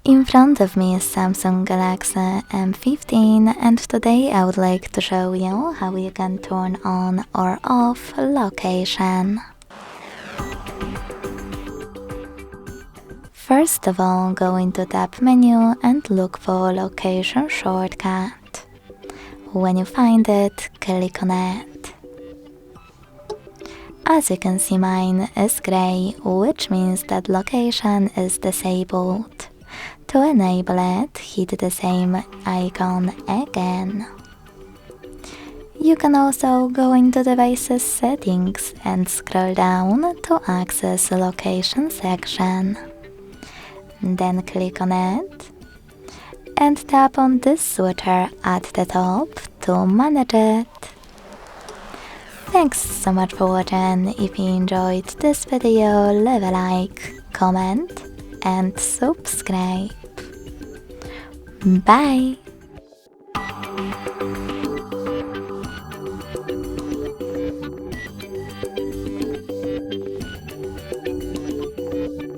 In front of me is Samsung Galaxy M15 and today I would like to show you how you can turn on or off location. First of all, go into Tab menu and look for Location shortcut. When you find it, click on it. As you can see, mine is grey, which means that location is disabled. To enable it, hit the same icon again. You can also go into Devices Settings and scroll down to access the Location section. Then click on it and tap on this switcher at the top to manage it. Thanks so much for watching. If you enjoyed this video, leave a like, comment and subscribe. Bye!